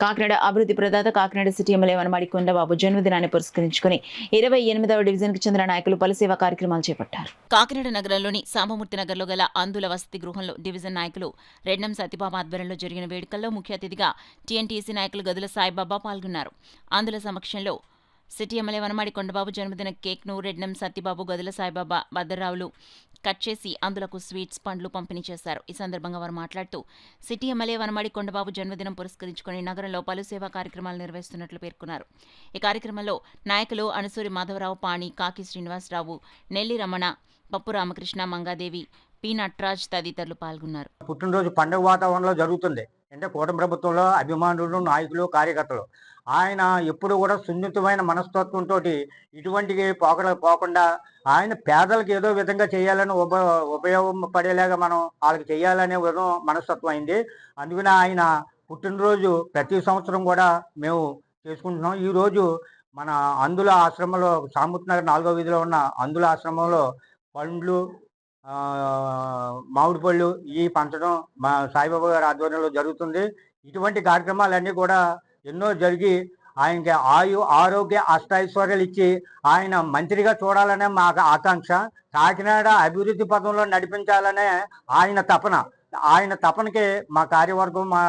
కాకినాడ అభివృద్ధి ప్రదాత Kakinada city MLA Vanamadi Kondababu జన్మదినాన్ని పురస్కరించుకుని 28వ డివిజన్కి చెందిన నాయకులు పలు సేవా కార్యక్రమాలు చేపట్టారు. కాకినాడ నగరంలోని సాంబమూర్తి నగర్లో గల అందుల వసతి గృహంలో డివిజన్ నాయకులు రెడ్నం సత్యబాబు ఆధ్వర్యంలో జరిగిన వేడుకల్లో ముఖ్య అతిథిగా టీఎన్టీసీ నాయకులు గదుల సాయిబాబా పాల్గొన్నారు. అందుల సమక్షంలో సిటీ ఎమ్మెల్యే వనమాడి కొండబాబు జన్మదిన కేక్ను రెడ్నం సత్యబాబు, గదుల సాయిబాబా, భద్రరావులు కట్ చేసి అందులకు స్వీట్స్, పండ్లు పంపిణీ చేశారు. ఈ సందర్భంగా వారు మాట్లాడుతూ సిటీ ఎమ్మెల్యే వనమాడి కొండబాబు జన్మదినం పురస్కరించుకుని నగరంలో పలు సేవా కార్యక్రమాలు నిర్వహిస్తున్నట్లు పేర్కొన్నారు. ఈ కార్యక్రమంలో నాయకులు అనసూరి మాధవరావు, పాణి, కాకి శ్రీనివాసరావు, నెల్లి రమణ, పప్పు రామకృష్ణ, మంగాదేవి, పి నట్రాజ్ తదితరులు పాల్గొన్నారు. పుట్టినరోజు పండుగ వాతావరణంలో జరుగుతుంది. అంటే కూటమి ప్రభుత్వంలో అభిమానులు, నాయకులు, కార్యకర్తలు ఆయన ఎప్పుడు కూడా సున్నితమైన మనస్తత్వంతో ఇటువంటి పోకుండా ఆయన పేదలకు ఏదో విధంగా చేయాలని ఉపయోగపడేలాగా మనం వాళ్ళకి చేయాలనే మనస్తత్వం అయింది. అందుకని ఆయన పుట్టినరోజు ప్రతి సంవత్సరం కూడా మేము చేసుకుంటున్నాం. ఈరోజు మన అందుల ఆశ్రమంలో సాంబమూర్తి నగర్ 4వ వీధిలో ఉన్న అందుల ఆశ్రమంలో పండ్లు, మామిడి పళ్ళు ఈ పంచడం మా సాయిబాబా గారి ఆధ్వర్యంలో జరుగుతుంది. ఇటువంటి కార్యక్రమాలన్నీ కూడా ఎన్నో జరిగి ఆయనకి ఆరోగ్య అష్టైశ్వర్యాలు ఇచ్చి ఆయన మంత్రిగా చూడాలనే మా ఆకాంక్ష. కాకినాడ అభివృద్ధి పథంలో నడిపించాలనే ఆయన తపన. ఆయన తపనకి మా కార్యవర్గం, మా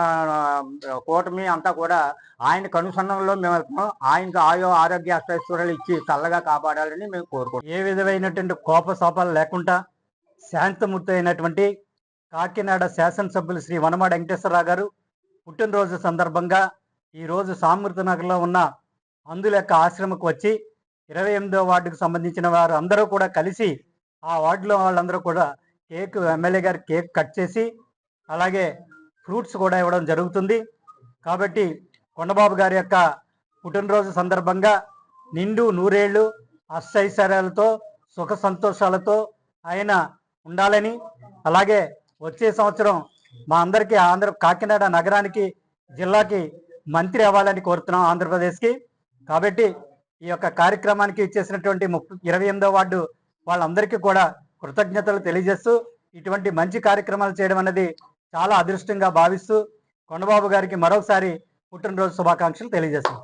కూటమి అంతా కూడా ఆయన కనుసన్నల్లో మేము వెళ్తున్నాం. ఆయనకు ఆరోగ్య అష్టైశ్వర్యాలు ఇచ్చి చల్లగా కాపాడాలని మేము కోరుకుంటాం. ఏ విధమైనటువంటి కోపసోపాలు లేకుండా శాంతమూర్తి అయినటువంటి కాకినాడ శాసనసభ్యులు శ్రీ వనమాడి వెంకటేశ్వరరావు గారు పుట్టినరోజు సందర్భంగా ఈరోజు సాంబమూర్తి నగర్లో ఉన్న అందుల యొక్క ఆశ్రమకు వచ్చి 28వ వార్డుకు సంబంధించిన వారు అందరూ కూడా కలిసి ఆ వార్డులో వాళ్ళందరూ కూడా ఎమ్మెల్యే గారి కేక్ కట్ చేసి అలాగే ఫ్రూట్స్ కూడా ఇవ్వడం జరుగుతుంది. కాబట్టి కొండబాబు గారి యొక్క పుట్టినరోజు సందర్భంగా నిండు నూరేళ్లు అష్టైశ్వర్యాలతో సుఖ సంతోషాలతో ఆయన ఉండాలని, అలాగే వచ్చే సంవత్సరం మా అందరికీ కాకినాడ నగరానికి, జిల్లాకి మంత్రి అవ్వాలని కోరుతున్నాం, ఆంధ్రప్రదేశ్కి. కాబట్టి ఈ యొక్క కార్యక్రమానికి ఇచ్చేసినటువంటి 28వ వార్డు వాళ్ళందరికీ కూడా కృతజ్ఞతలు తెలియజేస్తూ ఇటువంటి మంచి కార్యక్రమాలు చేయడం అనేది చాలా అదృష్టంగా భావిస్తూ కొండబాబు గారికి మరోసారి పుట్టినరోజు శుభాకాంక్షలు తెలియజేస్తున్నాం.